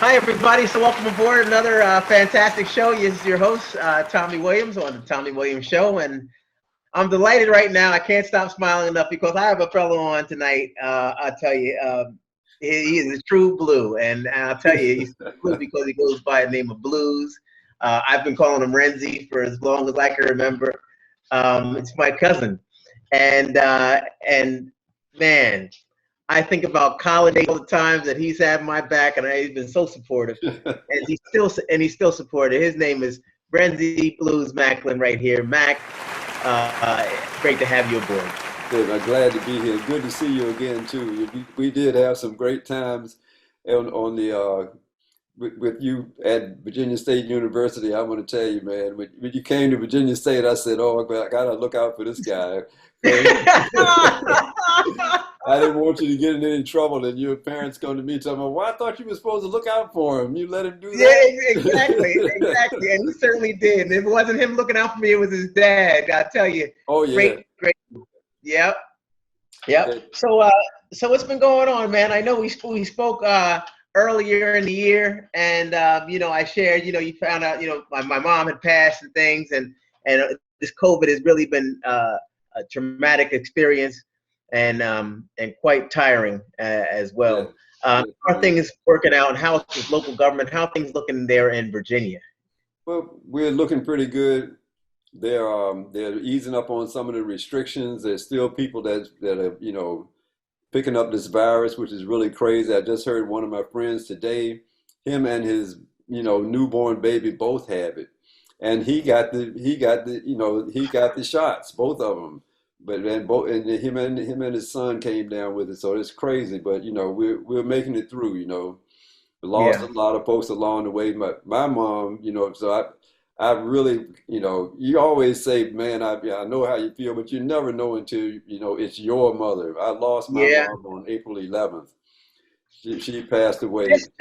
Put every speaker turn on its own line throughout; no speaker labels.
Hi, everybody. So welcome aboard another fantastic show. This is your host, Tommy Williams, on the Tommy Williams Show. And I'm delighted right now. I can't stop smiling enough because I have a fellow on tonight. I'll tell you, he is a true blue. And I'll tell you, he's blue because he goes by the name of Blues. I've been calling him Renzi for as long as I can remember. It's my cousin. And man, I think about college all the times that he's had my back, and he's been so supportive, and he's still supportive. His name is Renzi Blues Maclin right here. Mac, great to have you aboard.
Good. I'm glad to be here. Good to see you again too. We did have some great times on the with you at Virginia State University. I want to tell you, man, when you came to Virginia State, I said, "Oh, I gotta look out for this guy." I didn't want you to get in any trouble, and your parents come to me telling me, "Well, I thought you were supposed to look out for him. You let him do that."
Yeah, exactly, and he certainly did. And if it wasn't him looking out for me, it was his dad. I tell you.
Oh yeah.
Great. Yep. So what's been going on, man? I know we spoke earlier in the year, and I shared, you found out, my mom had passed and things, and this COVID has really been a traumatic experience. And quite tiring as well. How are things working out? How is local government? How are things looking there in Virginia?
Well, we're looking pretty good. They're easing up on some of the restrictions. There's still people that are picking up this virus, which is really crazy. I just heard one of my friends today, him and his newborn baby both have it, and he got the shots, both of them. But then him and his son came down with it, so it's crazy. But we're making it through. We lost a lot of folks along the way. My mom, so I really, you always say, man, I know how you feel, but you never know until it's your mother. I lost my mom on April 11th. She passed away.
Just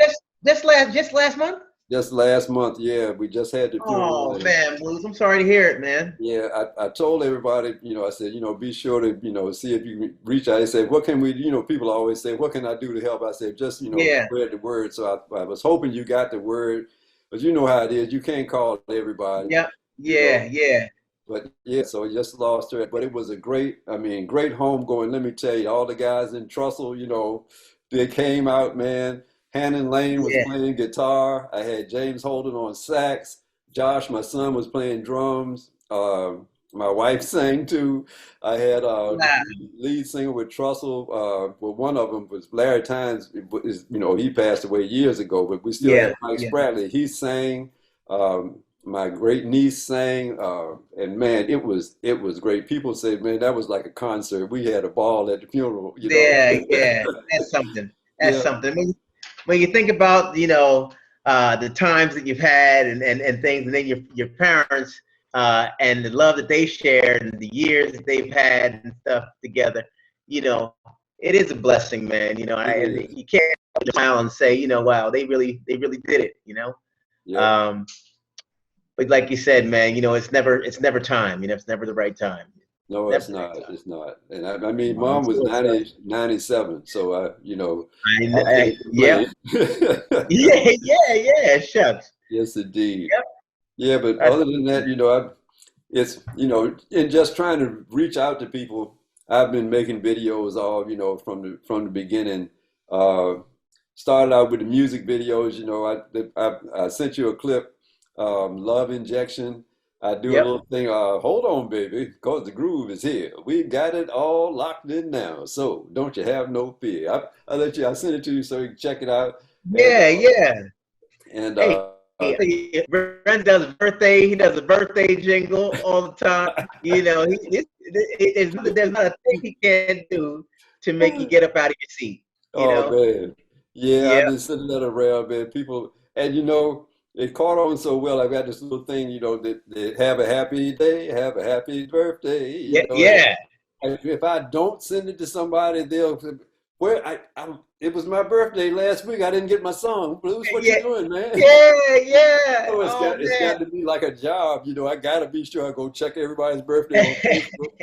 last month.
Just last month, yeah. We just had the funeral.
Oh man, Blues, I'm sorry to hear it, man.
Yeah, I told everybody, I said, be sure to, see if you can reach out. They said, what can we, people always say, what can I do to help? I said, just, spread the word. So I was hoping you got the word, but you know how it is. You can't call everybody.
Yeah.
But yeah, so we just lost her. But it was a great homegoing. Let me tell you, all the guys in Trussell, they came out, man. Hannon Lane was playing guitar. I had James Holden on sax. Josh, my son, was playing drums. My wife sang too. I had lead singer with Trussell. Well, one of them was Larry Tynes. He passed away years ago, but we still had Mike Spratley. He sang. My great niece sang, and man, it was great. People say, man, that was like a concert. We had a ball at the funeral.
Yeah, that's something. That's something. When you think about, the times that you've had and things, and then your parents and the love that they shared and the years that they've had and stuff together, it is a blessing, man. You can't smile and say, wow, they really did it,
Yeah.
But like you said, man, it's never time. It's never the right time.
No, it's not. It's not. And I mean, Mom was 97, so
yeah. Shucks.
Yes, indeed.
Yep.
Yeah, but other than that, it's in just trying to reach out to people. I've been making videos all from the beginning. Started out with the music videos. I sent you a clip, Love Injection. I do a little thing, hold on, baby, because the groove is here. We got it all locked in now, so don't you have no fear. I send it to you so you can check it out. And
Ren does a birthday. He does a birthday jingle all the time. There's not a thing he can't do to make you get up out of your seat.
Man, I've been sending that around, man. People, and it caught on so well. I've got this little thing, that have a happy day, have a happy birthday. If I don't send it to somebody, they'll say, it was my birthday last week. I didn't get my song. Blues, what you doing, man? It's got to be like a job. I got to be sure I go check everybody's birthday on Facebook.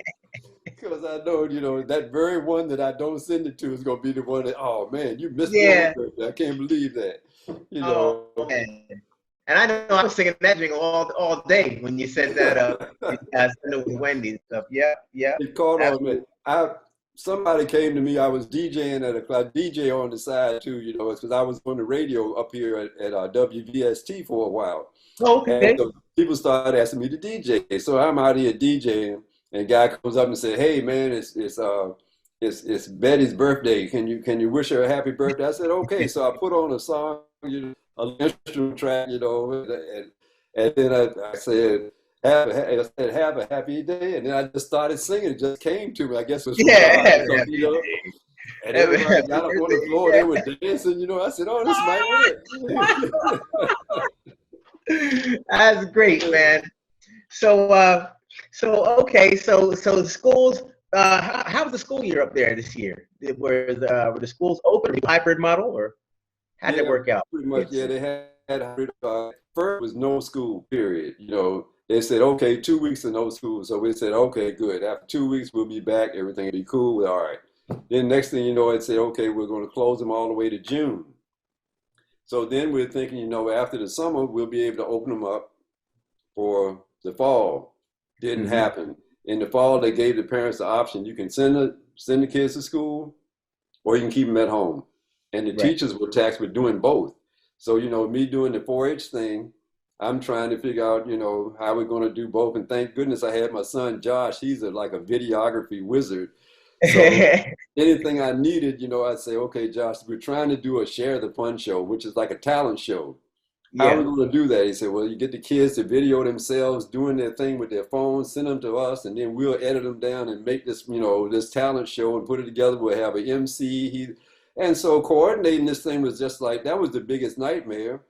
Because I know, that very one that I don't send it to is going to be the one that, oh man, you missed my birthday. I can't believe that. You
Oh,
know.
man. And I know I was singing that jingle all day when you said that. You guys know it was Wendy and stuff. Yeah, yeah,
It caught on me.
absolutely.
Somebody came to me. I was DJing at a club, DJ on the side too, you know, because I was on the radio up here at WVST for a while.
Oh,
And
okay.
so people started asking me to DJ. So I'm out here DJing, and a guy comes up and said, "Hey man, it's Betty's birthday. Can you wish her a happy birthday?" I said, "Okay." So I put on a song, you know, an instrumental track, you know, and then I said, have a happy day," and then I just started singing. It just came to me. I guess it was from
Yeah,
God or
happy,
something, you know.
day.
And everybody
Happy
got up on the
birthday.
floor. They were dancing, you know. I said, "Oh, this might work."
That's great, man. So, okay, so the schools. How's the school year up there this year? Were the schools open, hybrid model, or how did it
Yeah,
work out?
pretty much. Yeah, they had first was no school period. You know, they said, okay, 2 weeks of no school. So we said, okay, good. After 2 weeks, we'll be back. Everything will be cool. We're all right. Then next thing you know, it said, okay, we're going to close them all the way to June. So then we're thinking, you know, after the summer, we'll be able to open them up for the fall. Didn't happen. In the fall, they gave the parents the option. You can send the kids to school, or you can keep them at home. And the
Right.
teachers were tasked with doing both. So, you know, me doing the 4-H thing, I'm trying to figure out, you know, how we're going to do both. And thank goodness I had my son, Josh. He's like a videography wizard. So anything I needed, you know, I'd say, okay, Josh, we're trying to do a Share the Fun show, which is like a talent show. How are we
Yeah.
going to do that? He said, well, you get the kids to video themselves doing their thing with their phones, send them to us, and then we'll edit them down and make this, you know, this talent show and put it together. We'll have an MC. And so coordinating this thing was just like, that was the biggest nightmare,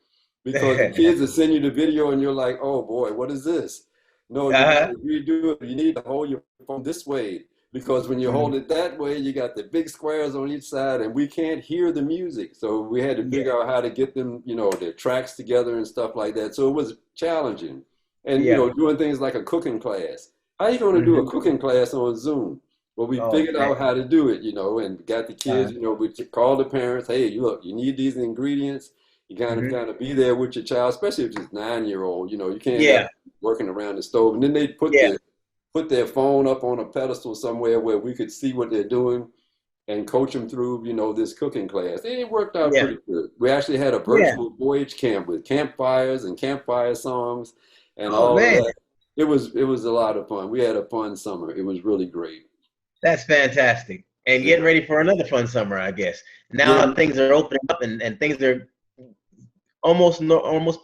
because the kids will send you the video and you're like, oh boy, what is this? No, you got to redo it. You need to hold your phone this way, because when you hold it that way, you got the big squares on each side and we can't hear the music. So we had to figure out how to get them, you know, their tracks together and stuff like that. So it was challenging. And, you know, doing things like a cooking class. How are you going to do a cooking class on Zoom? Well, we figured out how to do it, you know, and got the kids, you know, we called the parents, hey, look, you need these ingredients. You kind of be there with your child, especially if it's 9-year-old, you know, you can't have working around the stove. And then they put their phone up on a pedestal somewhere where we could see what they're doing and coach them through, you know, this cooking class. It worked out pretty good. We actually had a virtual voyage camp with campfires and campfire songs and all of that. It was a lot of fun. We had a fun summer. It was really great.
That's fantastic. And getting ready for another fun summer, I guess. Now things are opening up and things are almost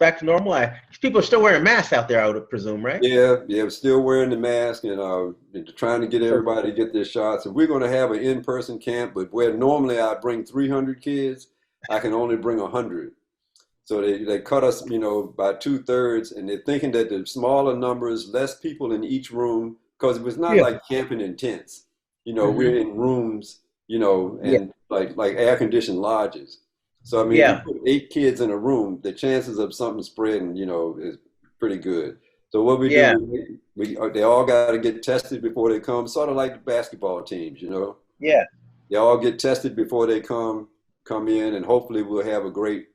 back to normal. People are still wearing masks out there, I would presume, right?
Yeah, we're still wearing the mask and trying to get everybody to get their shots. And we're going to have an in-person camp, but where normally I bring 300 kids, I can only bring 100. So they cut us, you know, by 2/3, and they're thinking that the smaller numbers, less people in each room, because it was not like camping in tents. You know, we're in rooms, you know, and like air-conditioned lodges. So, I mean, if you put 8 kids in a room, the chances of something spreading, you know, is pretty good. So what we do, they all got to get tested before they come, sort of like the basketball teams, you know.
Yeah.
They all get tested before they come in, and hopefully we'll have a great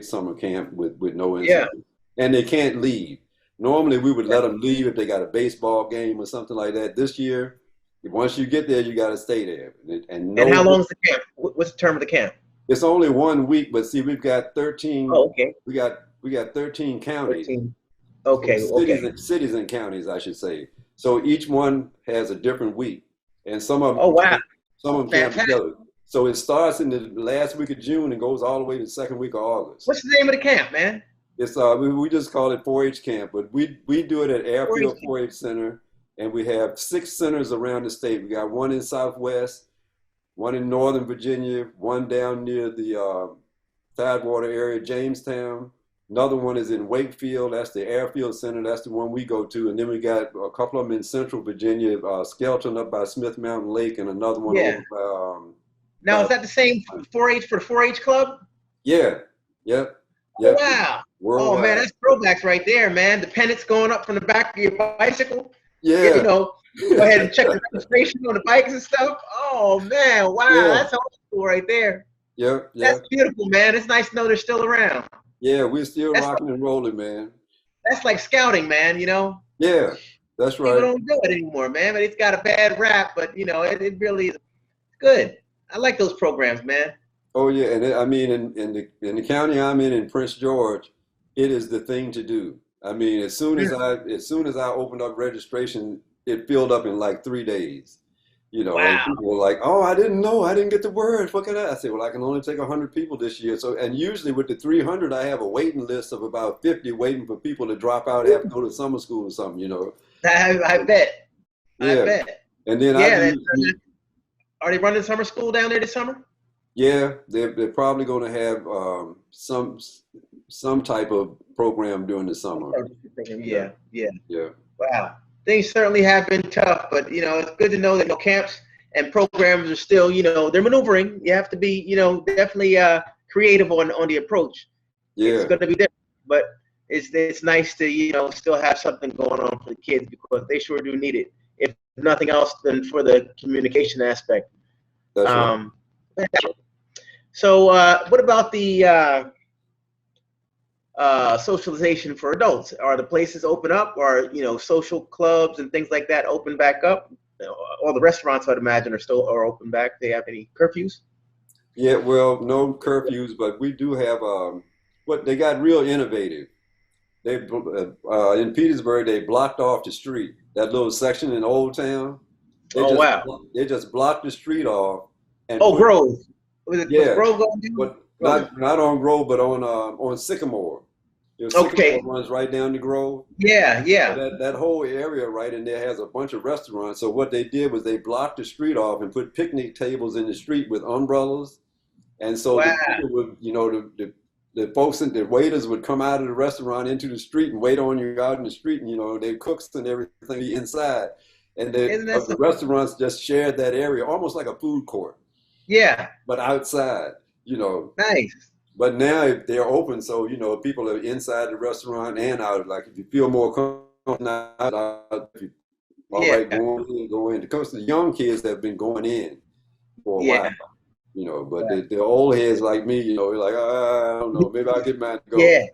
summer camp with no incident. And they can't leave. Normally we would let them leave if they got a baseball game or something like that. This year, once you get there, you got to stay there. And
how long is the camp? What's the term of the camp?
It's only 1 week, but see, we've got 13.
Oh, okay.
We got 13 counties.
13. Okay.
Cities and counties, I should say. So each one has a different week, and some of them.
Oh, wow.
Some of them camp together. So it starts in the last week of June and goes all the way to the second week of August.
What's the name of the camp, man?
It's we just call it 4-H camp, but we do it at Airfield 4-H Center, and we have 6 centers around the state. We got one in Southwest, one in Northern Virginia, one down near the Tidewater area, Jamestown. Another one is in Wakefield. That's the Airfield Center. That's the one we go to. And then we got a couple of them in Central Virginia, Skelton up by Smith Mountain Lake, and another one over by,
now, is that the same 4-H for the 4-H club?
Yeah. Yep.
Oh, wow.
Worldwide.
Oh, man, that's throwbacks right there, man. The pennants going up from the back of your bicycle.
Yeah.
You know, go ahead and check the registration on the bikes and stuff. Oh, man. Wow. That's old school right there.
Yep,
That's
yep.
beautiful, man. It's nice to know they're still around.
Yeah, we're still
That's
rocking and rolling, man.
that's like scouting, man.
Yeah, that's
People
right.
don't do it anymore, man. But it's got a bad rap, but it really is good. I like those programs, man.
Oh yeah, and I mean, in the county I'm in Prince George, it is the thing to do. I mean,
Mm.
as soon as I opened up registration, it filled up in like 3 days. And
Wow.
people were like, "Oh, I didn't know. I didn't get the word. What can I?" I said, "Well, I can only take 100 people this year." So, and usually with the 300, I have a waiting list of about 50 waiting for people to drop out, have to go to summer school or something.
I bet. I
Yeah,
bet.
and then I
Yeah.
do.
Are they running summer school down there this summer?
Yeah, they're probably going to have some type of program during the summer. Yeah,
Yeah. Yeah.
yeah,
Wow. Things certainly have been tough, but it's good to know that camps and programs are still, they're maneuvering. You have to be, definitely creative on the approach. It's
yeah.
going to be different, but it's nice to still have something going on for the kids because they sure do need it. If nothing else, than for the communication aspect.
That's right.
Um, so what about the socialization for adults? Are the places open up? Or social clubs and things like that open back up? All the restaurants, I'd imagine, are open back. They have any curfews?
Yeah, well, no curfews, but we do have what they got real innovative. They in Petersburg they blocked off the street. That little section in Old Town, they
Oh
just
wow.
they just blocked the street off and
Oh,
put
Grove. Was
yeah,
Grove going to do?
but
Grove.
not on Grove, but on Sycamore. Sycamore
Okay.
runs right down the Grove.
Yeah.
So
Yeah.
that whole area right in there has a bunch of restaurants. So what they did was they blocked the street off and put picnic tables in the street with umbrellas. And so the
Wow.
people would, the folks and the waiters would come out of the restaurant into the street and wait on you out in the street, and their cooks and everything be inside. And
Isn't that
the
something?
restaurants just shared that area, almost like a food court,
Yeah.
but outside.
Nice.
But now if they're open, so people are inside the restaurant and out. Like if you feel more comfortable out, if you all
Yeah.
right, go in. Because the young kids have been going in for a
Yeah.
while. But the old heads like me, they're like, I don't know, maybe I'll get mine to go.
Yeah.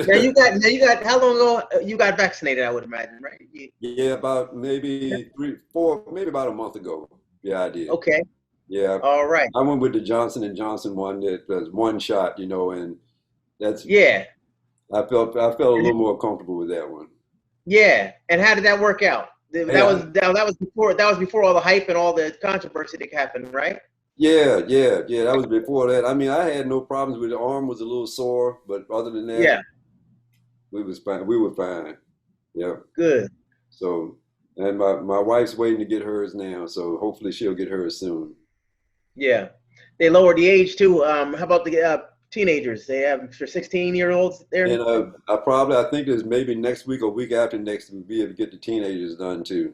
Now you got how long ago you got vaccinated? I would imagine, right?
Yeah, about maybe 3, 4, maybe about a month ago. Yeah, I did.
Okay.
Yeah,
All right.
I went with the Johnson & Johnson one that was one shot, and that's
Yeah.
I felt a little more comfortable with that one.
Yeah. And how did that work out? That
Yeah,
was before all the hype and all the controversy that happened, right?
yeah, yeah, yeah. That was before that. I mean, I had no problems with the arm was a little sore, but other than that,
Yeah.
we was fine. We were fine. Yeah.
Good.
So, and my wife's waiting to get hers now, so hopefully she'll get hers soon.
Yeah. They lowered the age too. How about the teenagers? They have for 16-year-olds there.
And I think it's maybe next week or week after next we'll be able to get the teenagers done too.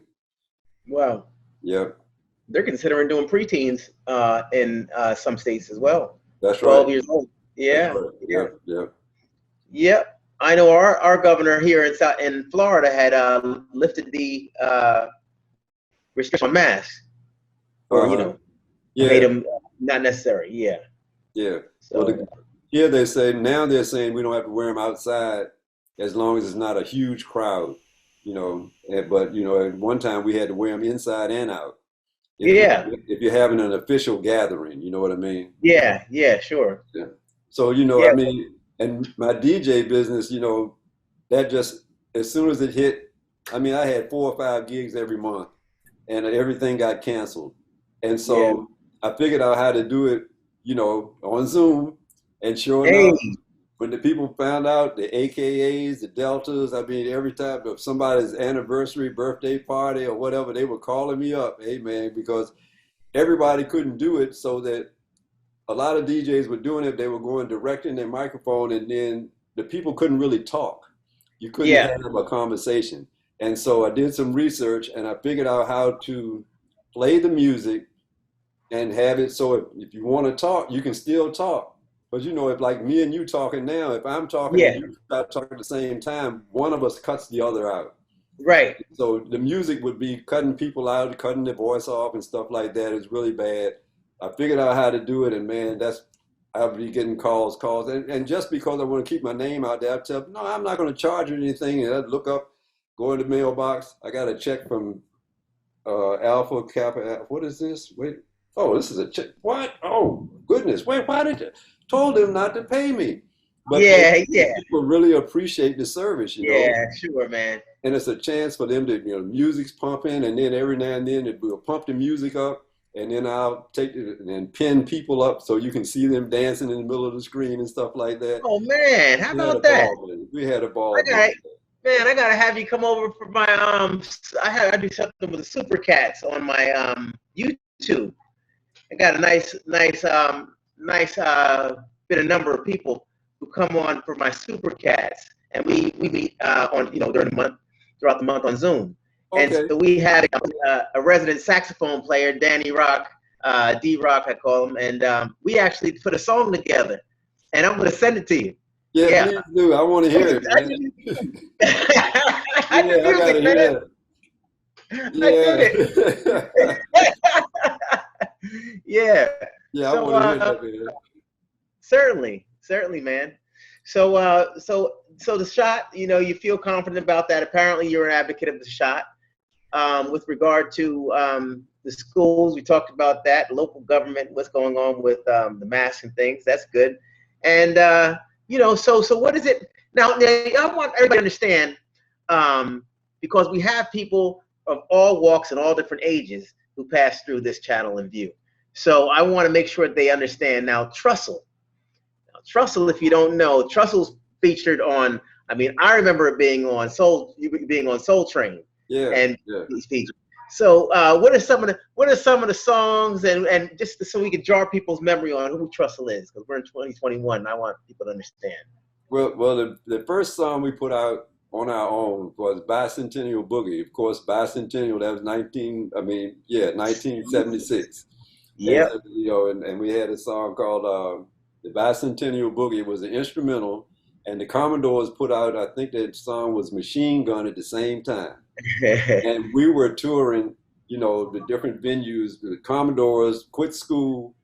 Wow.
Yep,
They're considering doing preteens in some states as well.
that's
12
right.
years old.
That's
Yeah.
right.
Yeah.
Yep, yep.
Yep. I know our governor here in Florida had lifted the restriction on masks, or
Uh-huh.
made
Yeah,
them not necessary. Yeah.
yeah. Well,
So
here they're saying we don't have to wear them outside as long as it's not a huge crowd, But at one time we had to wear them inside and out.
yeah.
If you're having an official gathering, you know what I mean?
Yeah. Yeah. Sure.
Yeah. So, I
Yeah.
mean, and my DJ business, that just, as soon as it hit, I mean, I had 4 or 5 gigs every month and everything got canceled. And
Yeah.
so I figured out how to do it, on Zoom. And sure
Hey.
enough, when the people found out, the AKAs, the Deltas, I mean, every time of somebody's anniversary, birthday party or whatever, they were calling me up, hey man, because everybody couldn't do it, so that a lot of DJs were doing it. They were going direct in their microphone, and then the people couldn't really talk. You couldn't
Yeah.
have a conversation. And so I did some research and I figured out how to play the music and have it so if you want to talk, you can still talk. But if like me and you talking now, if I'm talking and
Yeah.
you start talking at the same time, one of us cuts the other out.
Right.
So the music would be cutting people out, cutting their voice off and stuff like that. It's really bad. I figured out how to do it, and man, I'll be getting calls, and just because I want to keep my name out there, I tell them, no, I'm not going to charge you anything. And I look up, go in the mailbox. I got a check from Alpha Kappa. What is this? Wait, oh, this is a check. What? Oh, goodness. Wait, why did you? Told them not to pay me. But people really appreciate the service, you know.
Yeah, sure, man.
And it's a chance for them to, you know, music's pumping, and then every now and then we'll pump the music up. And then I'll take it and pin people up so you can see them dancing in the middle of the screen and stuff like that.
Oh man, how about that?
We had a ball.
Man, I gotta have you come over for my I do something with the Super Cats on my YouTube. I got a nice bit of number of people who come on for my Super Cats, and we meet on, you know, throughout the month on Zoom. Okay. And so we had a resident saxophone player, Danny Rock, D-Rock, I call him, and we actually put a song together, and I'm going to send it to you.
Yeah, please do. I want to hear it, man.
I do music, man. Yeah.
Yeah, I want to hear that, man.
Certainly, man. So the shot, you know, you feel confident about that. Apparently, you're an advocate of the shot. With regard to the schools, we talked about that, local government, what's going on with the masks and things. That's good. And, you know, so what is it? Now, I want everybody to understand, because we have people of all walks and all different ages who pass through this channel and view. So I want to make sure they understand. Now, Trussell. Trussell, if you don't know, Trussell's featured on, I mean, I remember it being on Soul Train.
Yeah,
and these features. So what are some of the songs, and just so we can jar people's memory on who Trussell is, because we're in 2021 and I want people to understand.
Well, the first song we put out on our own was Bicentennial Boogie. Of course, Bicentennial, that was 1976.
Yeah.
You know, and we had a song called the Bicentennial Boogie. It was an instrumental, and the Commodores put out, I think that song was Machine Gun at the same time. And we were touring, you know, the different venues. The Commodores quit school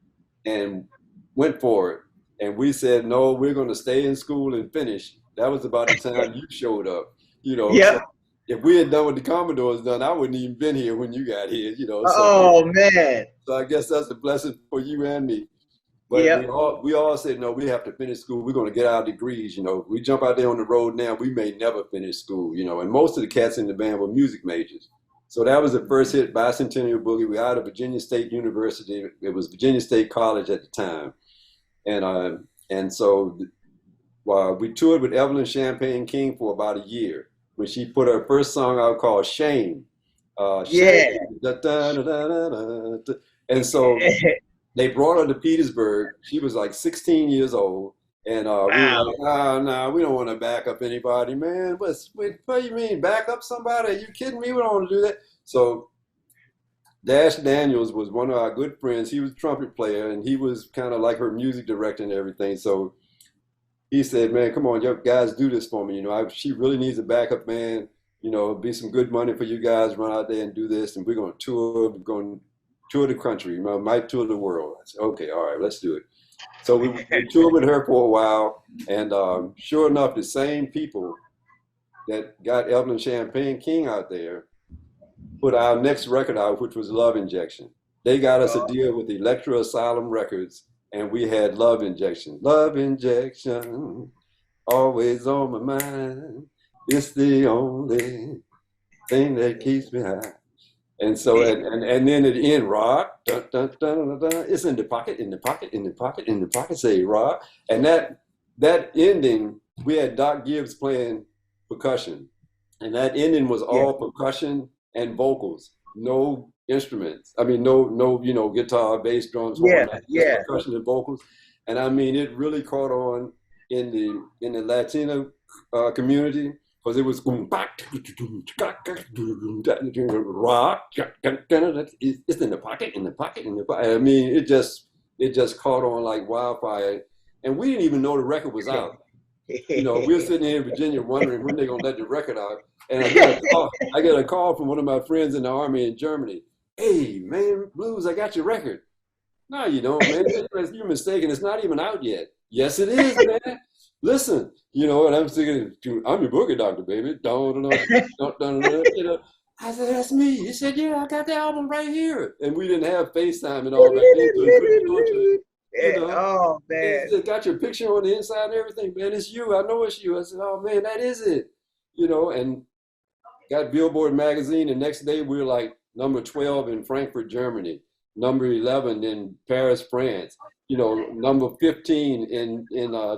and went for it. And we said, no, we're going to stay in school and finish. That was about the time you showed up, you know.
Yeah.
So if we had done what the Commodores done, I wouldn't even been here when you got here, you know. So,
oh, man.
So I guess that's a blessing for you and me. But we all said, no, we have to finish school. We're going to get our degrees, you know. If we jump out there on the road now, we may never finish school, you know. And most of the cats in the band were music majors. So that was the first hit, Bicentennial Boogie. We're out of Virginia State University. It was Virginia State College at the time. And so we toured with Evelyn Champagne King for about a year when she put her first song out called Shame. Shame. And so they brought her to Petersburg. She was like 16 years old. And we were like, no, we don't want to back up anybody, man. What do you mean, back up somebody? Are you kidding me? We don't want to do that. So Dash Daniels was one of our good friends. He was a trumpet player, and he was kind of like her music director and everything. So he said, man, come on, you guys do this for me. You know, she really needs a backup man. You know, it'll be some good money for you guys. Run out there and do this, and we're going to tour. We're going to tour the country. You know, might tour the world. I said, okay, all right, let's do it. So we toured with her for a while, and sure enough, the same people that got Evelyn Champagne King out there put our next record out, which was Love Injection. They got us a deal with Electra Asylum Records, and we had Love Injection. Love Injection, always on my mind. It's the only thing that keeps me high. And so, and then at the end, rock, dun, dun, dun, dun, dun, it's in the pocket, in the pocket, in the pocket, in the pocket, say rock. And that ending, we had Doc Gibbs playing percussion. And that ending was all percussion and vocals, no instruments. I mean, no, you know, guitar, bass, drums, percussion and vocals. And I mean, it really caught on in the Latino community. Because it was rock, it's in the pocket, in the pocket, in the pocket. I mean, it just caught on like wildfire, and we didn't even know the record was out. You know, we were sitting here in Virginia wondering when they're gonna let the record out, and I get a call from one of my friends in the army in Germany. Hey, man, Blues, I got your record. No, you don't, man. You're mistaken. It's not even out yet. Yes, it is, man. Listen, you know, and I'm thinking, I'm your boogie doctor, baby. You know. I said, that's me. He said, yeah, I got the album right here. And we didn't have FaceTime and all back then, so he couldn't go to it, you
Yeah.
know.
Oh
And he
man.
said, got your picture on the inside and everything, man. It's you. I know it's you. I said, oh man, that is it. You know, and got Billboard magazine. The next day we were like number 12 in Frankfurt, Germany, number 11 in Paris, France, you know, number 15 in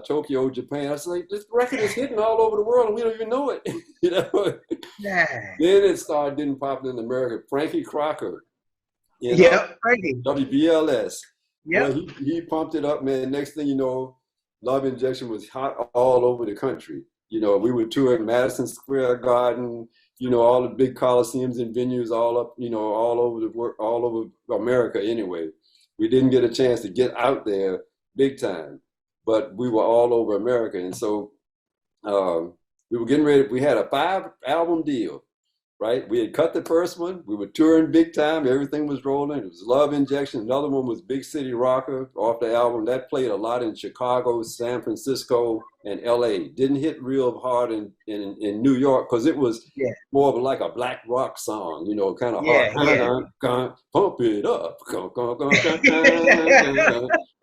Tokyo, Japan. I was like, this record is hitting all over the world and we don't even know it. You know.
Yeah.
Then it started getting popular in America. Frankie Crocker in
Yep. Frankie.
WBLS. Well,
Yep.
he pumped it up, man. Next thing you know, Love Injection was hot all over the country. You know, we would tour at Madison Square Garden, you know, all the big coliseums and venues all up, you know, all over America anyway. We didn't get a chance to get out there big time, but we were all over America. And so we were getting ready. We had a 5-album deal, right? We had cut the first one. We were touring big time. Everything was rolling. It was Love Injection. Another one was Big City Rocker off the album. That played a lot in Chicago, San Francisco, and LA. Didn't hit real hard in New York because it was more of like a black rock song, you know, kind of hard. Pump it up.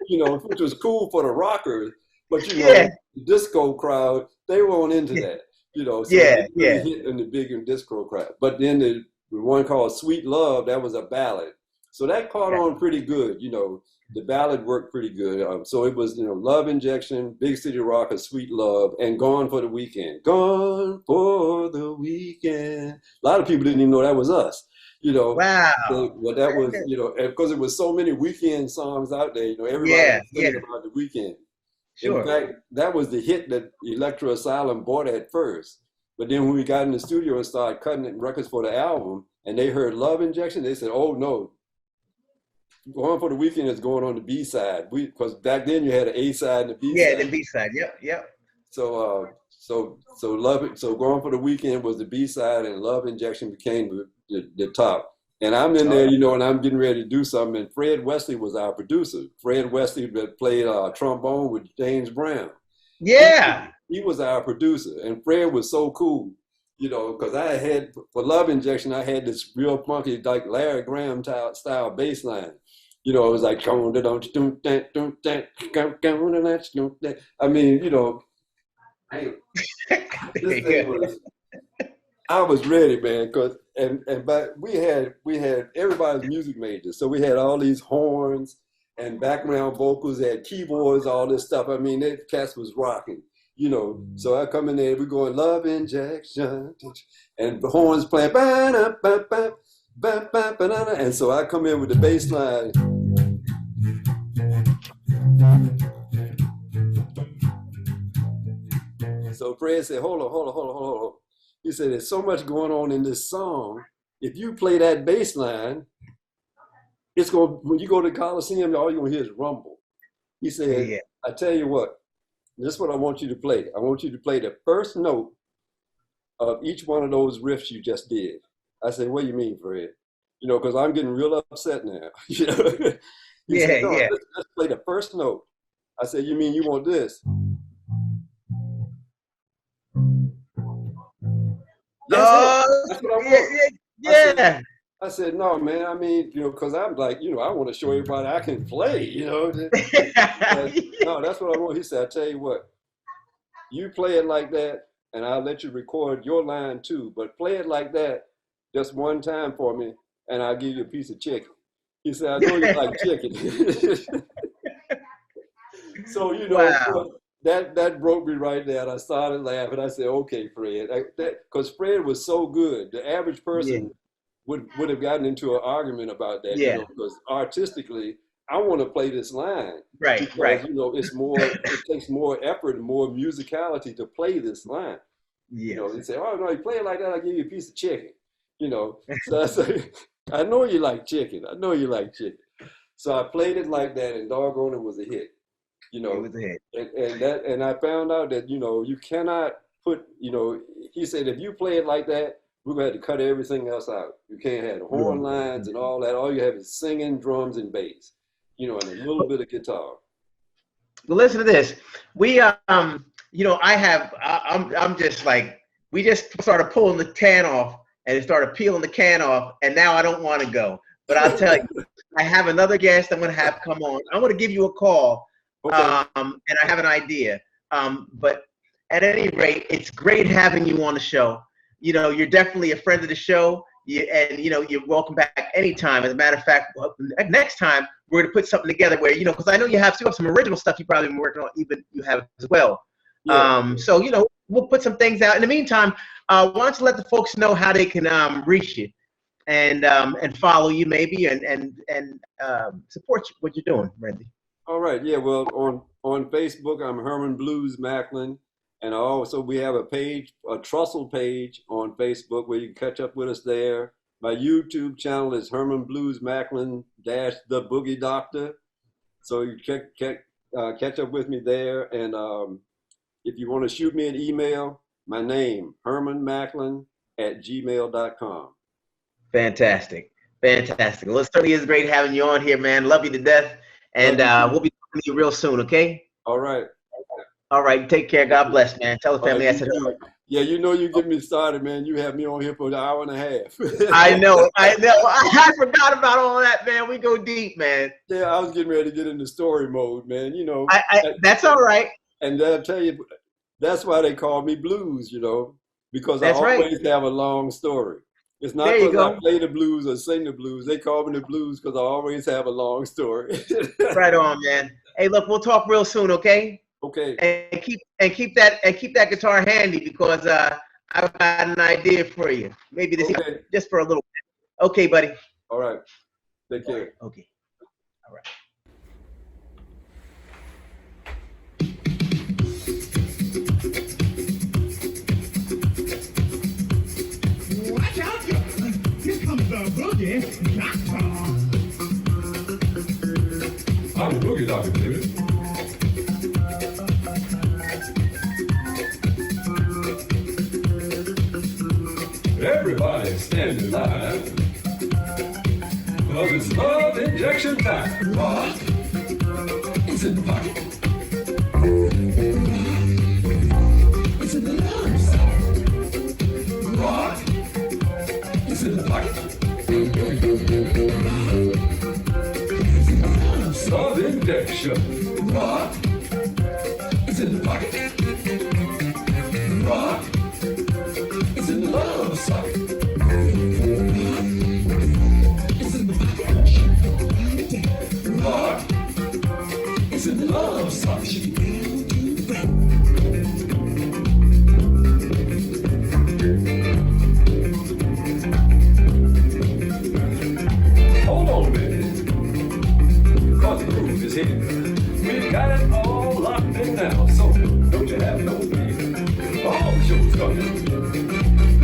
You know, which was cool for the rockers. But, you know, the disco crowd, they weren't into that. You know, so it really hit in the big and disco crowd. But then the one called Sweet Love, that was a ballad. So that caught on pretty good, you know. The ballad worked pretty good. So it was, you know, Love Injection, Big City Rocker, Sweet Love, and Gone for the Weekend. Gone for the Weekend. A lot of people didn't even know that was us, you know.
Wow.
Well, that was, you know, because there was so many weekend songs out there, you know, everybody was thinking about the weekend. Sure. In fact, that was the hit that Electro Asylum bought at first. But then when we got in the studio and started cutting records for the album, and they heard Love Injection, they said, "Oh no, Going for the Weekend is going on the B side." Because back then you had an A side and a B side.
Yeah, the B side. Yep.
So Going for the Weekend was the B side, and Love Injection became the top. And I'm in there, you know, and I'm getting ready to do something. And Fred Wesley was our producer. Fred Wesley that played trombone with James Brown.
Yeah.
He was our producer. And Fred was so cool, you know, because I had, for Love Injection, I had this real funky, like Larry Graham style bass line. You know, it was like, I mean, you know, this thing was, I was ready, man, but we had everybody's music major. So we had all these horns and background vocals, had keyboards, all this stuff. I mean, that cast was rocking, you know. So I come in there, we going Love Injection, and the horns playing, and so I come in with the bass line. So Fred said, hold on. He said, there's so much going on in this song. If you play that bass line, when you go to the Coliseum, all you're going to hear is rumble. He said, I tell you what, this is what I want you to play. I want you to play the first note of each one of those riffs you just did. I said, what do you mean, Fred? You know, because I'm getting real upset now. You know? He said, no, let's play the first note. I said, you mean you want this? That's what I want. I said, no, man. I mean, you know, because I'm like, you know, I want to show everybody I can play, you know. No, that's what I want. He said, I tell you what, you play it like that, and I'll let you record your line too. But play it like that just one time for me, and I'll give you a piece of chicken. He said, I know you like chicken. So, you know, that broke me right there. And I started laughing. I said, okay, Fred. Because Fred was so good. The average person would have gotten into an argument about that, you know, because artistically, I want to play this line. Because, you know, it takes more effort and more musicality to play this line. You know, they say, oh, no, you play it like that, I'll give you a piece of chicken. You know, so I say, I know you like chicken. So I played it like that, and doggone it was a hit. You know, it was a hit. And I found out that, you know, you cannot put, you know, he said, if you play it like that, we're going to have to cut everything else out. You can't have the horn lines and all that. All you have is singing, drums, and bass. you know, and a little bit of guitar.
Well, listen to this. We, you know, I'm just like, we just started pulling the can off and it started peeling the can off, and now I don't want to go. But I'll tell you, I have another guest I'm going to have come on. I'm going to give you a call,
Okay.
and I have an idea. But at any rate, it's great having you on the show. You know, you're definitely a friend of the show, and, you know, you're welcome back anytime. As a matter of fact, next time, we're going to put something together where, you know, because I know you have some original stuff you probably been working on, even you have as well.
Yeah.
So, you know, we'll put some things out. In the meantime, why don't you let the folks know how they can reach you and follow you maybe and support you, what you're doing, Randy.
All right. Yeah. Well, on Facebook, I'm Hermon Blues Maclin. And also we have a page, a Trussell page on Facebook where you can catch up with us there. My YouTube channel is Hermon Blues Maclin - The Boogie Doctor. So you catch up with me there. And if you want to shoot me an email, my name, hermonmaclin@gmail.com.
Fantastic. Fantastic. Well, it certainly is great having you on here, man. Love you to death. And we'll be talking to you real soon, okay?
All right.
All right. Take care. God bless, man. Tell the family I said hello.
Yeah, you know you get me started, man. You have me on here for an hour and a half.
I know. I forgot about all that, man. We go deep, man.
Yeah, I was getting ready to get into story mode, man. You know.
That's all right.
And I'll tell you, that's why they call me Blues, you know, because
That's
I always
right.
have a long story. It's not because I play the blues or sing the blues. They call me the Blues because I always have a long story.
Right on, man. Hey, look, we'll talk real soon, okay?
Okay.
And keep that guitar handy because I've got an idea for you. Maybe this just for a little bit. Okay, buddy.
All right. Take care.
Okay. All right.
Watch out, y'all. Here comes the Boogie Doctor.
I'm the Boogie Doctor, baby. Everybody stand in line, cause it's love injection time. Rock is in the pocket. It's in the lungs. Rock is in the pocket. Love injection. Rock is in the pocket. Rock is in the love socket. It's in the pocket. Rock is in the love socket. Hold on a minute, cause the groove is here. We got it all locked in now, so don't you have no fear. All the show's coming.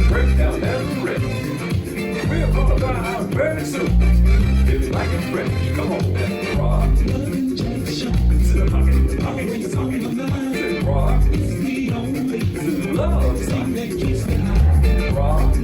Breakdown and ready. We're gonna find out very soon. If you like it fresh, come on and rock. It's in the pocket, it's in the pocket, it's in the rock. It's in the love socket. Rock.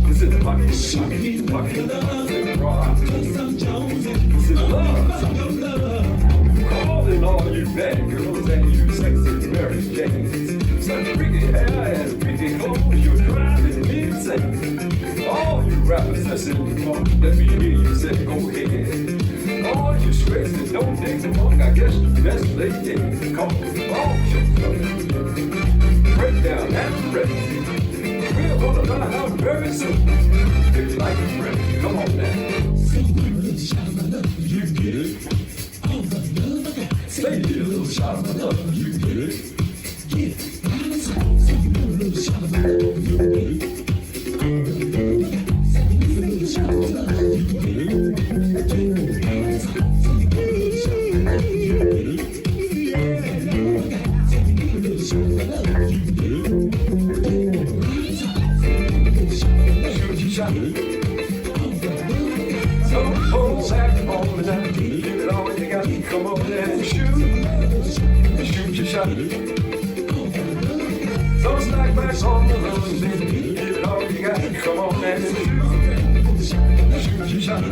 It's in the pocket, it's in the pocket, it's in the rock. It's in the love socket. Calling all you bad girls and you sexy Mary Janes. Such freaky hair and freaky clothes, you're driving me insane. All you rappers that's in the funk, let me hear you say, go ahead. All you straights that don't dig the funk, I guess you best lay dead. Come on, all show's coming. Breakdown and ready. We're gonna find out very soon. If you like it fresh, come on now. Say a little shot of my love, you get it. All the love I got. Say a little shot of my love, you get it. Get it. Say a little shot of my love, you get it. Say a little shot of my love, you get it. Say a little shot of my love, you get it. Say a little shot of my love, you get it. So hold back on the night, give it all you got, come on and shoot your shot. So slack back on the road, baby, give it all you got, come on and shoot your shot.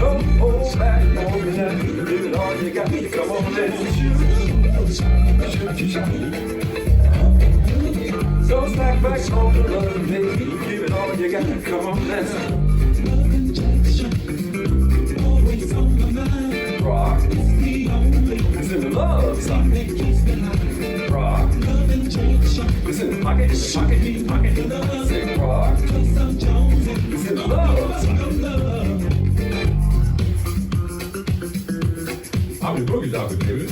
Don't hold back on me now. Give it all you got. Come on, let's shoot. Don't snack back on the love, baby. Give it all you got. Come on, let's rock. It's in the love side. Rock. It's in the pocket, pocket. Say rock. It's in the love side. I'm the boogie doctor, baby.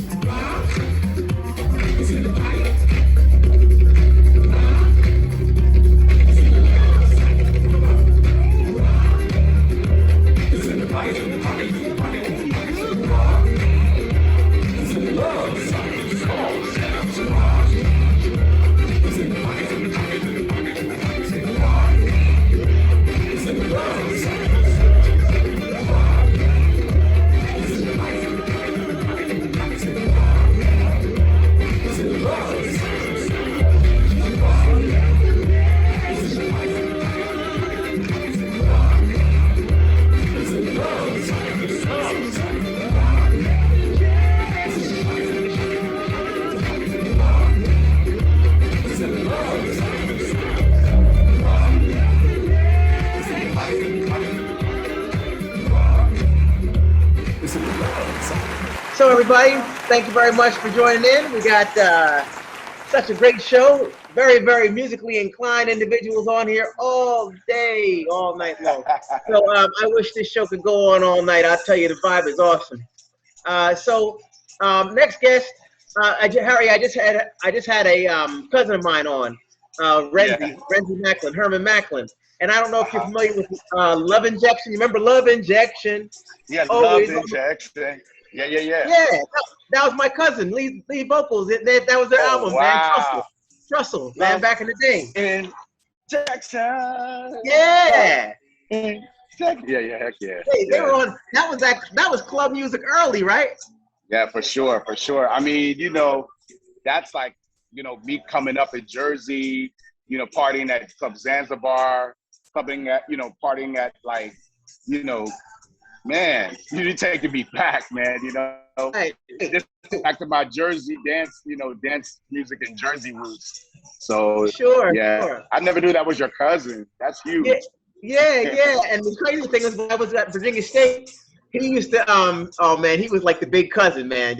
It's in the pocket. It's in the pocket, rock. It's in the love side. It's in the pocket, say rock. It's in the love side.
So everybody, thank you very much for joining in. We got such a great show. Very, very musically inclined individuals on here all day, all night long. So I wish this show could go on all night. I'll tell you, the vibe is awesome. Next guest, Harry. I just had a cousin of mine on, Renzi Maclin, Hermon Maclin. And I don't know if you're familiar with Love Injection. You remember Love Injection?
Yeah, Love Injection. Yeah.
Yeah, that was my cousin, lead vocals. That was their album,
wow.
man. Trussell, man, back in the day.
Injection.
Yeah.
Yeah, heck yeah.
Hey, they were on. That was club music early, right?
Yeah, for sure. I mean, that's like, me coming up in Jersey, partying at Club Zanzibar, partying at like, man, you're taking me back, man,
Hey.
Just back to my Jersey dance, dance music and Jersey roots. So,
Sure.
I never knew that was your cousin. That's huge.
Yeah. And the crazy thing is, when I was at Virginia State, he used to, he was like the big cousin, man,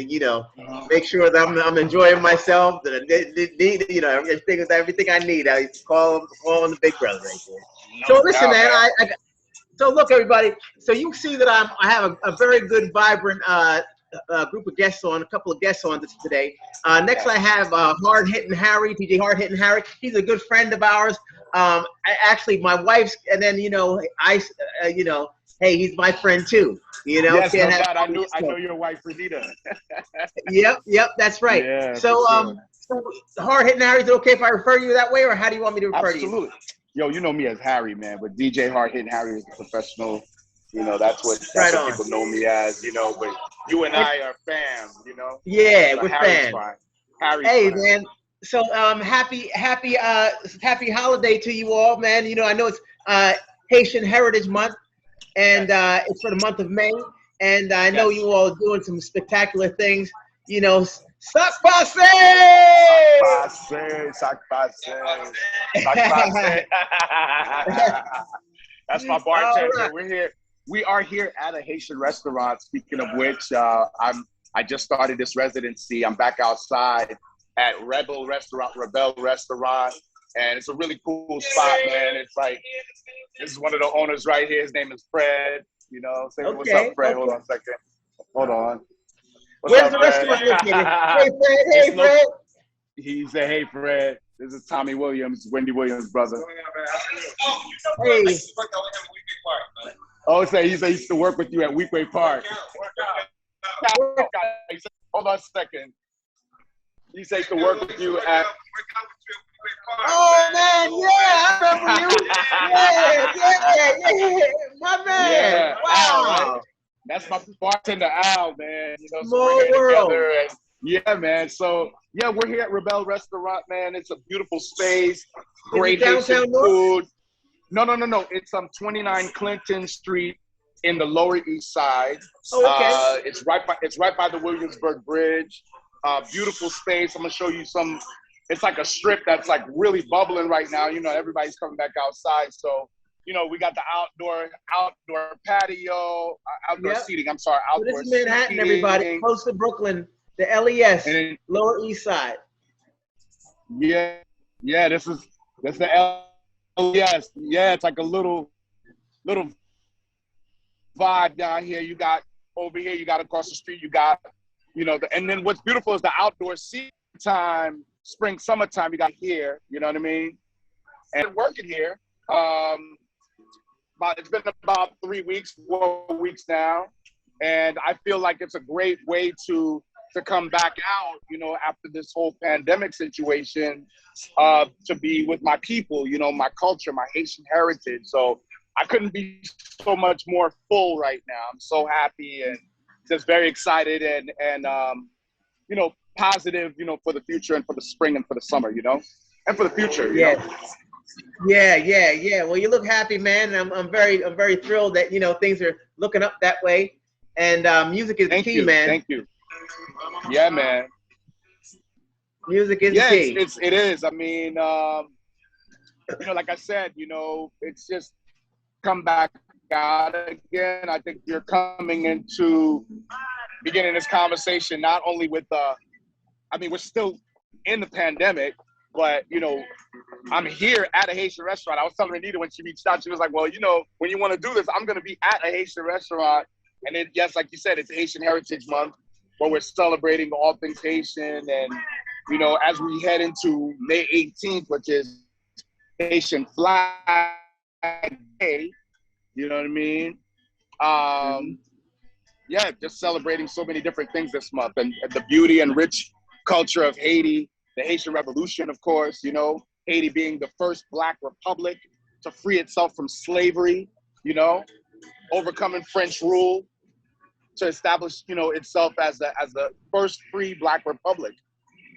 make sure that I'm enjoying myself, that everything I need. I used to call him the big brother right there. So listen, man, So look, everybody. So you see that I have a very good, vibrant group of guests on, a couple of guests on this today. Next, I have Hard Hittin Harry, DJ Hard Hittin Harry. He's a good friend of ours. Actually, my wife's, and then hey, he's my friend too.
Yes, no doubt. I know your wife, Renita.
Yep, that's right.
Yeah,
so, so Hard Hittin Harry, is it okay if I refer you that way, or how do you want me to refer to you?
Absolutely. Yo, you know me as Harry, man, but DJ Hard Hittin Harry is a professional. That's what people know me as, but you and I are fam,
Yeah,
so
we're
Harry's
fans.
Fine. Harry's
hey,
fine.
man. So happy holiday to you all, man. I know it's Haitian Heritage Month, and it's for the month of May. And I know you all are doing some spectacular things. Sac passe!
That's my bartender.
Right.
We are here at a Haitian restaurant. Speaking of which, I just started this residency. I'm back outside at Rebel Restaurant, and it's a really cool spot, man. It's like, this is one of the owners right here. His name is Fred. Say what's up, Fred? Hold on a second. Hold on.
Where's the restaurant located? Hey, Fred.
He said, hey, Fred. This is Tommy Williams, Wendy Williams' brother.
Hey.
Oh, he said he used to work with you at Weekway Park. Hold on a second. He said he used to work with you at...
Oh, man, yeah, I remember you. Yeah. My man.
Yeah.
Wow.
Al, right? That's my bartender, Al, man. So
Small
we're here
world.
together. And, yeah, man. So, we're here at Rebel Restaurant, man. It's a beautiful space. Great Haitian food. No. It's 29 Clinton Street, in the Lower East Side.
Oh, okay.
It's right by the Williamsburg Bridge. Beautiful space. I'm gonna show you some. It's like a strip that's like really bubbling right now. You know, everybody's coming back outside. So, you know, we got the outdoor patio, outdoor seating. I'm sorry,
so
outdoor
this is Manhattan,
seating.
everybody, close to Brooklyn, the LES,
And
Lower East Side.
Yeah, this is the LES. Yeah, it's like a little vibe down here. You got over here, you got across the street, you got, you know, and then what's beautiful is the outdoor seating time, spring, summertime, you got here, you know what I mean? And working here. It's been about 3 weeks, 4 weeks now. And I feel like it's a great way to come back out, you know, after this whole pandemic situation, to be with my people, you know, my culture, my Haitian heritage. So I couldn't be so much more full right now. I'm so happy and just very excited and you know, positive, you know, for the future and for the spring and for the summer, you know, and for the future, you know?
Yeah. Well, you look happy, man. And I'm very thrilled that, you know, things are looking up that way. And music is the key, man.
Thank you. Yeah, man.
Music is the key.
It is. I mean, you know, like I said, you know, it's just come back out again. I think you're coming into beginning this conversation not only with I mean, we're still in the pandemic, but, you know, I'm here at a Haitian restaurant. I was telling Anita when she reached out, she was like, well, you know, when you want to do this, I'm going to be at a Haitian restaurant. And then, yes, like you said, it's Haitian Heritage Month, where we're celebrating all things Haitian. And, you know, as we head into May 18th, which is Haitian Flag Day, you know what I mean? Yeah, just celebrating so many different things this month, and the beauty and rich culture of Haiti, the Haitian Revolution, of course, you know, Haiti being the first Black republic to free itself from slavery, you know, overcoming French rule to establish, you know, itself as the first free Black republic.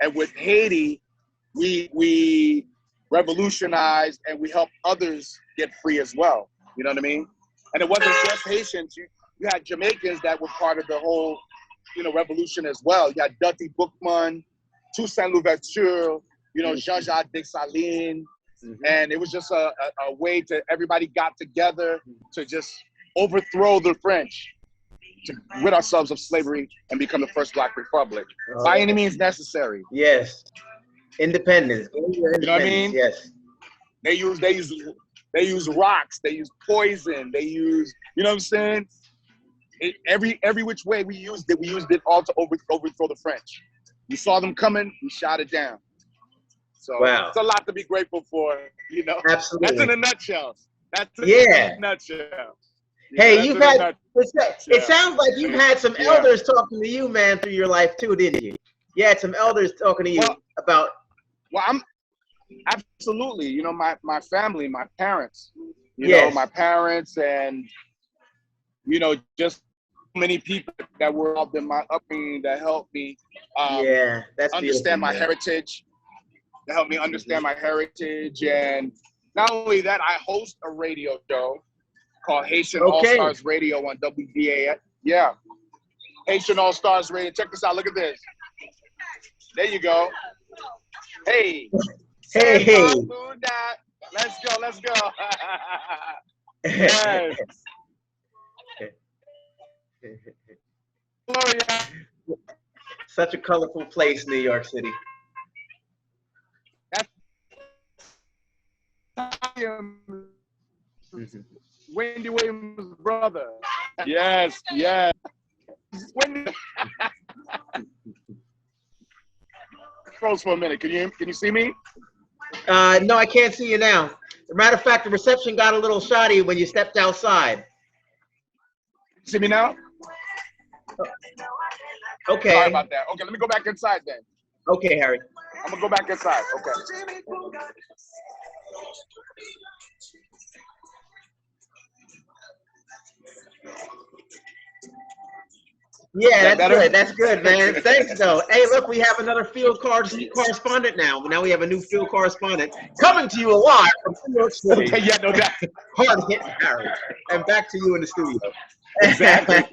And with Haiti, we revolutionized and we helped others get free as well. You know what I mean? And it wasn't just Haitians. You had Jamaicans that were part of the whole, you know, revolution as well. You had Dutty Boukman, Toussaint Louverture, you know, Jean-Jacques Dessalines. And it was just a way to, everybody got together to just overthrow the French, to rid ourselves of slavery and become the first Black republic by any means necessary.
Yes. Independence.
You know what I mean?
Yes.
They use rocks, they use poison, they use, you know what I'm saying? Every which way we used it all to overthrow the French. We saw them coming, we shot it down. So It's a lot to be grateful for, you know.
Absolutely.
That's in a nutshell. In a nutshell.
Hey, you've had, it sounds like you've had some elders talking to you, man, through your life too, didn't you? You had some elders talking to you about.
Well, I'm absolutely, you know, my family, my parents, you know, my parents, and, you know, just many people that were involved in my upbringing that helped me understand my heritage, to help me understand my heritage. And not only that, I host a radio show called Haitian All-Stars Radio on WBA. Yeah, Haitian All-Stars Radio. Check this out. Look at this. There you go. Hey.
Hey.
Let's go. Yes.
Such a colorful place, New York City.
Wendy Williams' brother. Yes. Wendy. Froze for a minute. Can you see me?
No, I can't see you now. As a matter of fact, the reception got a little shoddy when you stepped outside.
See me now?
Okay.
Sorry about that. Okay, let me go back inside then.
Okay, Harry.
I'm gonna go back inside. Okay.
Yeah, that's good. That's good, man. Thanks, though. Hey, look, we have another field correspondent now. Now we have a new field correspondent coming to you live from New York City.
Okay, yeah, no doubt.
Hard Hittin Harry. And back to you in the studio.
Exactly.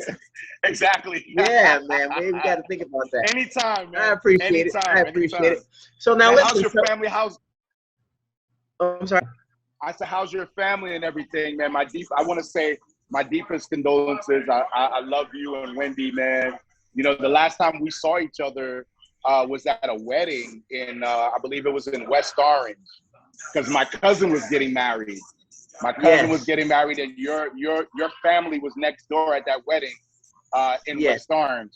Exactly.
Yeah, man. We got to think about that.
Anytime, man.
I appreciate it. I appreciate it. So now, listen,
how's your family?
Oh, I'm sorry.
I said, how's your family and everything, man? I want to say my deepest condolences. I love you and Wendy, man. You know, the last time we saw each other was at a wedding in, I believe it was in West Orange, because my cousin was getting married. My cousin was getting married, and your family was next door at that wedding in West Orange.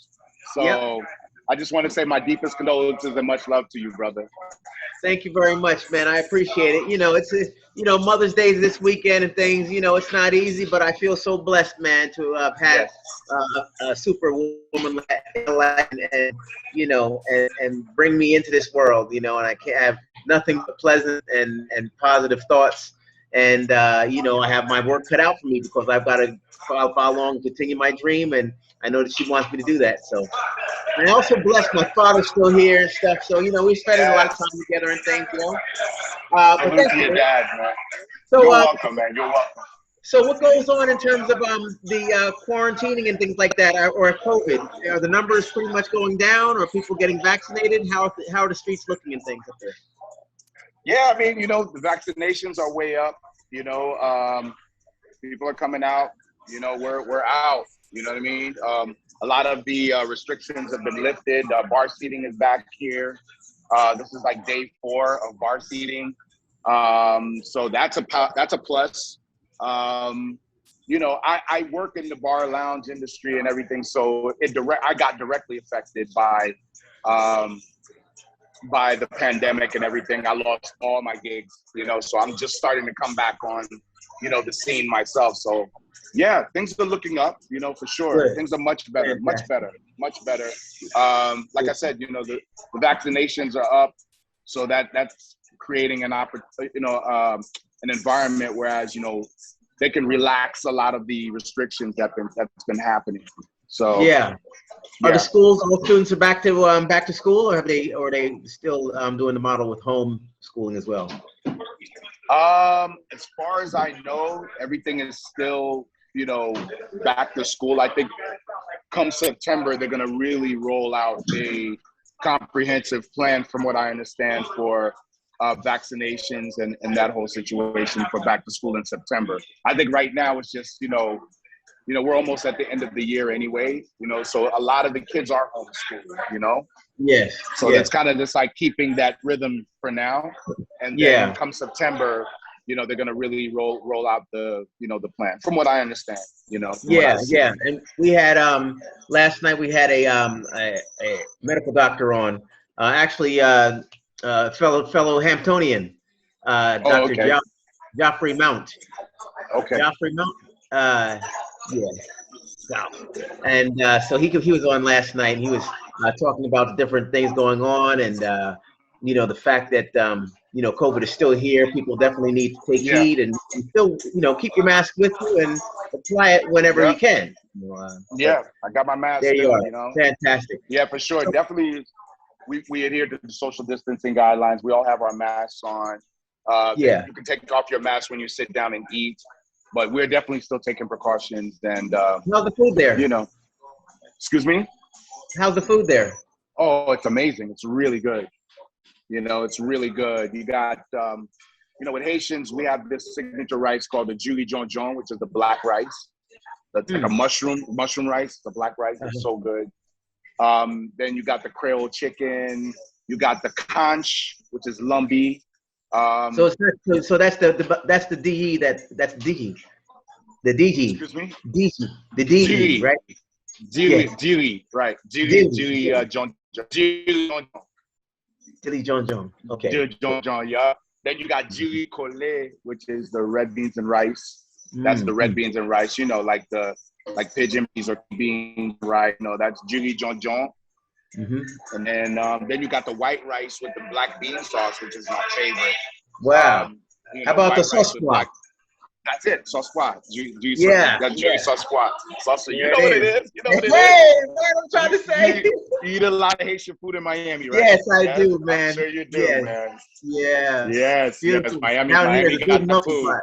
So I just want to say my deepest condolences and much love to you, brother.
Thank you very much, man. I appreciate it. You know, it's Mother's Day is this weekend and things. You know, it's not easy, but I feel so blessed, man, to have had a superwoman like and bring me into this world. You know, and I can't have nothing but pleasant and positive thoughts. And I have my work cut out for me because I've got to follow along and continue my dream, and I know that she wants me to do that. So. And I also blessed my father's still here and stuff. So, we're spending a lot of time together and things,
I went to your dad, man.
So,
you're welcome, man. You're welcome.
So what goes on in terms of the quarantining and things like that, or COVID? Are the numbers pretty much going down, or are people getting vaccinated? How are the streets looking and things up there?
Yeah, I mean, the vaccinations are way up. People are coming out. We're out. You know what I mean? A lot of the restrictions have been lifted. Bar seating is back here. This is like day 4 of bar seating. So that's a plus. I work in the bar lounge industry and everything, so I got directly affected by the pandemic and everything. I lost all my gigs, so I'm just starting to come back on, the scene myself. So yeah, things are looking up, for sure. Good. Things are much better, much better. Like I said, the vaccinations are up, so that's creating an environment, whereas, they can relax a lot of the restrictions that's been happening. So
Are the schools, all students are back to school, or are they still doing the model with home schooling as well?
As far as I know, everything is still, back to school. I think come September, they're going to really roll out a comprehensive plan, from what I understand, for vaccinations and that whole situation for back to school in September. I think right now it's just, we're almost at the end of the year anyway, so a lot of the kids are homeschooled,
Yes.
So that's kind of just like keeping that rhythm for now. And then come September, they're going to really roll out the plan, from what I understand,
Yeah. And we had, last night we had a medical doctor on, fellow Hamptonian, Dr. Geoffrey Mount.
Okay.
Geoffrey Mount. And so he was on last night, and he was talking about the different things going on, and the fact that COVID is still here. People definitely need to take heed and still keep your mask with you and apply it whenever you can.
I got my mask.
There you are. Fantastic.
Yeah, for sure. Definitely, we adhere to the social distancing guidelines. We all have our masks on. You can take off your mask when you sit down and eat. But we're definitely still taking precautions. And
how's the food there?
Excuse me?
How's the food there?
Oh, it's amazing. It's really good. It's really good. You got, with Haitians, we have this signature rice called the Julie John John, which is the black rice. That's like a mushroom rice. The black rice is so good. Then you got the Creole chicken. You got the conch, which is lumbi.
So that's the DE that's DE. The DG.
Excuse me?
DG. The DG, right?
Julie, right. Julie John.
Julie John. Okay.
Julie John, yeah. Then you got Julie Collet, which is the red beans and rice. That's the red beans and rice, like pigeon peas or beans, right? That's Julie John. And then you got the white rice with the black bean sauce, which is my favorite.
Wow. How about the sauce block?
That's it. Sauce squad.
Yeah.
That's Julie sauce squad. Sauce, you
There
know
it
what it
is.
is. You know what it is.
Hey, what I'm trying to say.
You eat a lot of Haitian food in Miami, right?
Yes, I do, man.
I'm sure you do,
Yes.
man.
Yeah.
Yes,
Beautiful.
Miami
Down here,
got that food.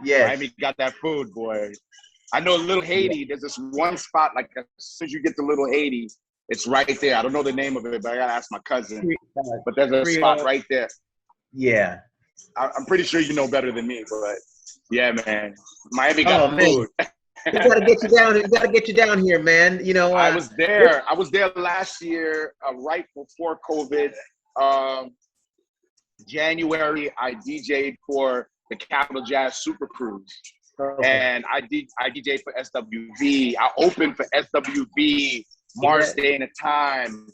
Yes.
Miami got that food, boy. I know Little Haiti. There's this one spot, like as soon as you get to Little Haiti, it's right there. I don't know the name of it, but I gotta ask my cousin. But there's a spot right there.
Yeah.
I'm pretty sure you know better than me, but yeah, man. Miami got food.
We gotta get you down. We gotta get you down here, man. You know,
I was there. I was there last year, right before COVID. January, I DJ'd for the Capital Jazz Super Cruise, and I DJ'd for SWV. I opened for SWV, Mars Day and a Time,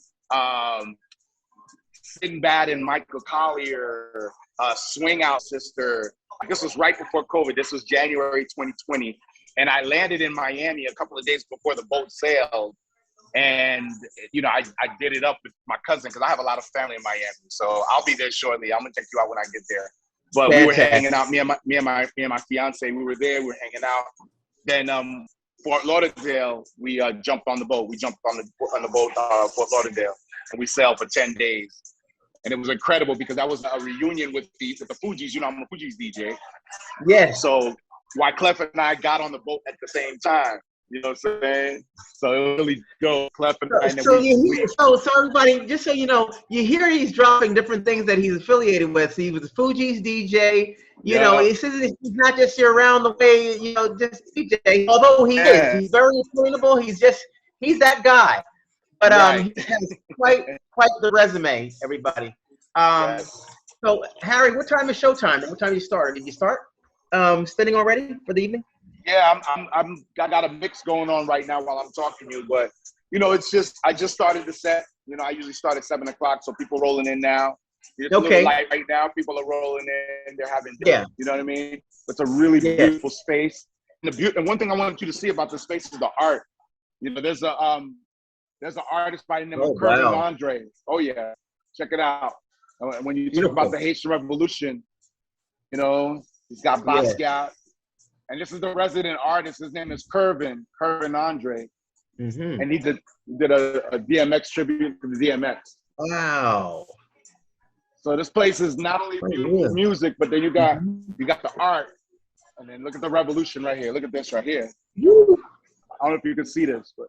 Sinbad and Michael Collier, Swing Out Sister. This was right before COVID. This was January 2020. And I landed in Miami a couple of days before the boat sailed. And, you know, I did it up with my cousin because I have a lot of family in Miami. So I'll be there shortly. I'm going to check you out when I get there. But we were hanging out, me and my fiance, we were there. We were hanging out. Then Fort Lauderdale, we jumped on the boat. We jumped on the boat, Fort Lauderdale, and we sailed for 10 days. And it was incredible because that was a reunion with the Fugees. You know, I'm a Fugees DJ.
Yes.
So Wyclef and I got on the boat at the same time. You know what I'm saying? So it was really dope. Clef and I.
So everybody, just so you know, you hear he's dropping different things that he's affiliated with. So he was a Fugees DJ. You know, he says he's not just your around the way, you know, just DJ. Although he is, he's very attainable. He's that guy. But he has quite the resume, everybody. So Harry, what time is showtime? What time did you start? Did you start spinning already for the evening?
Yeah, I got a mix going on right now while I'm talking to you, but you know, it's just I just started the set. You know, I usually start at 7 o'clock, so people rolling in now. It's a little light right now. People are rolling in. They're having dinner. You know what I mean? It's a really beautiful space. And one thing I wanted you to see about the space is the art. You know, there's an artist by the name of Hermon Andre. Oh yeah, check it out. When you talk about the Haitian Revolution, you know, he's got Basquiat. And this is the resident artist. His name is Hermon Andre. Mm-hmm. And he did a DMX tribute to the DMX.
Wow.
So this place is not only music, but then you got the art. And then look at the revolution right here. Look at this right here. I don't know if you can see this, but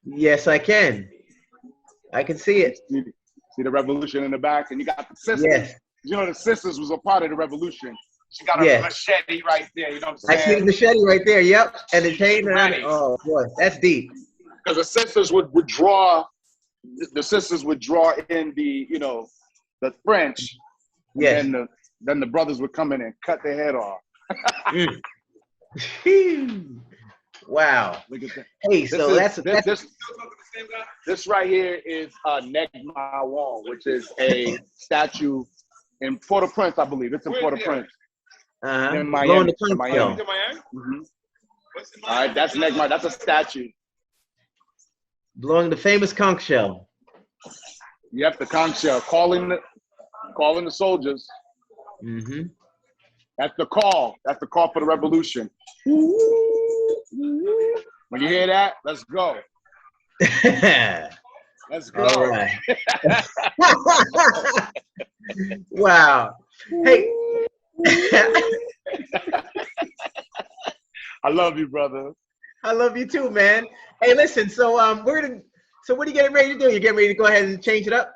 yes, I can. I can see it.
See the revolution in the back, and you got the sisters.
Yes.
You know, the sisters was a part of the revolution. She got a machete right there. You know what I'm saying?
I see the machete right there. Yep, and the chain around it. Oh boy, that's deep.
Because the sisters would draw. The sisters would draw in the the French.
Yes.
And then the brothers would come in and cut their head off.
Wow.
Look at that.
Hey, so
this right here is Negma Wong, which is a statue in Port-au-Prince, I believe. It's in Port-au-Prince. In Miami. Mm-hmm. All right, that's Negma. That's a statue.
Blowing the famous conch shell.
Yep, the conch shell. Calling the soldiers.
Mm-hmm.
That's the call. That's the call for the revolution. When you hear that, let's go. Let's go.
All right. Wow. Hey.
I love you, brother.
I love you too, man. Hey, listen. So what are you getting ready to do? You getting ready to go ahead and change it up?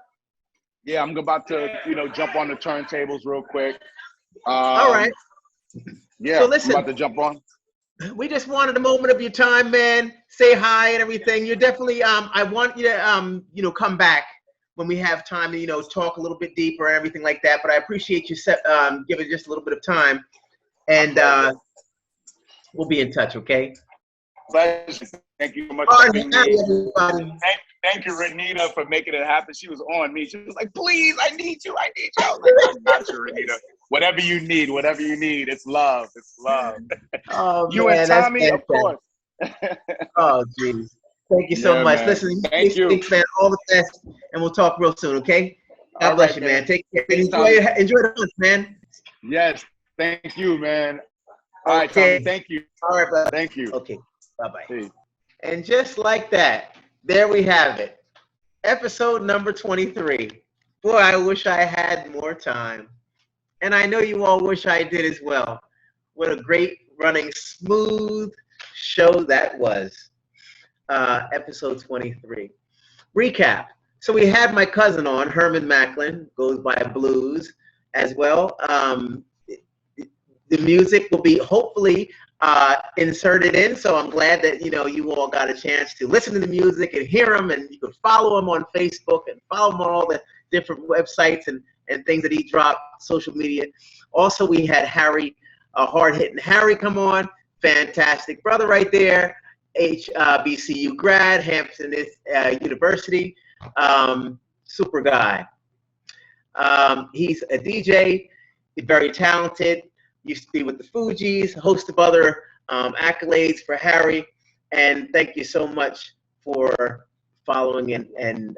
Yeah, I'm about to jump on the turntables real quick.
All right.
Yeah,
so listen,
I'm about to jump on.
We just wanted a moment of your time, man. Say hi and everything. You're definitely I want you to come back when we have time to talk a little bit deeper and everything like that. But I appreciate you giving just a little bit of time, and we'll be in touch. Okay.
Pleasure. Thank you so much. Thank you, Renita, for making it happen. She was on me. She was like, "Please, I need you. I need you." I was like, "I got you, Renita. Whatever you need. It's love. It's love."
Oh,
you
man,
and Tommy, of course.
Oh, geez. Thank you so much. Man. Listen,
thank you,
man. All the best, and we'll talk real soon. Okay. God bless you, man. Take care. Enjoy the lunch, man.
Yes. Thank you, man. All right,
Okay.
Tommy. Thank you.
All right, brother.
Thank you.
Okay. Bye-bye.
Peace.
And just like that, there we have it. Episode number 23. Boy, I wish I had more time. And I know you all wish I did as well. What a great running, smooth show that was. Episode 23. Recap. So we had my cousin on, Hermon Maclin, goes by Blues as well. The music will be hopefully inserted in, so I'm glad that you all got a chance to listen to the music and hear him, and you can follow him on Facebook and follow him on all the different websites and things that he dropped, social media. Also, we had Harry, Hard Hittin Harry, come on. Fantastic brother right there. HBCU grad, Hampton University. Super guy. He's a DJ, very talented. Used to be with the Fugees, a host of other accolades for Harry. And thank you so much for following and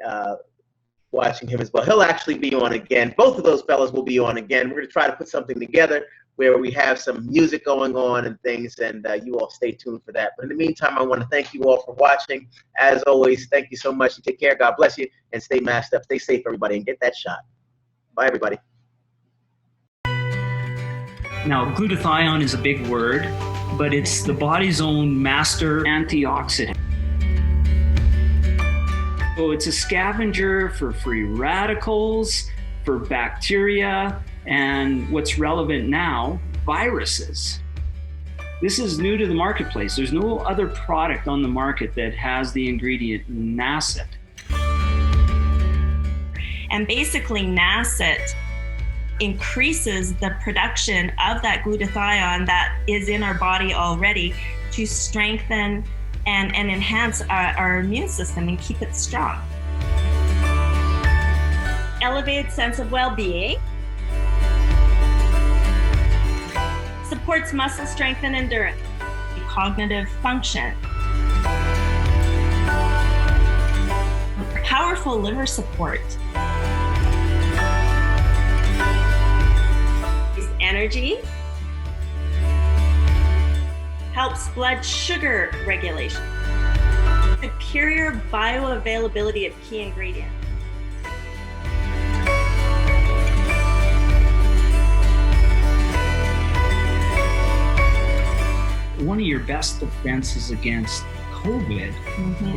watching him as well. He'll actually be on again. Both of those fellas will be on again. We're going to try to put something together where we have some music going on and things, and you all stay tuned for that. But in the meantime, I want to thank you all for watching. As always, thank you so much. Take care. God bless you, and stay masked up. Stay safe, everybody, and get that shot. Bye, everybody.
Now, glutathione is a big word, but it's the body's own master antioxidant. So it's a scavenger for free radicals, for bacteria, and what's relevant now, viruses. This is new to the marketplace. There's no other product on the market that has the ingredient NACET.
And basically NACET increases the production of that glutathione that is in our body already to strengthen and enhance our immune system and keep it strong. Elevated sense of well-being. Supports muscle strength and endurance. Cognitive function. Powerful liver support. Energy. Helps blood sugar regulation. Superior bioavailability of key ingredients.
One of your best defenses against COVID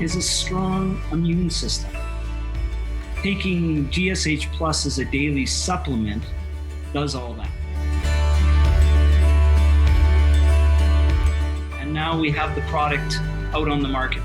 is a strong immune system. Taking GSH Plus as a daily supplement does all that. And now we have the product out on the market.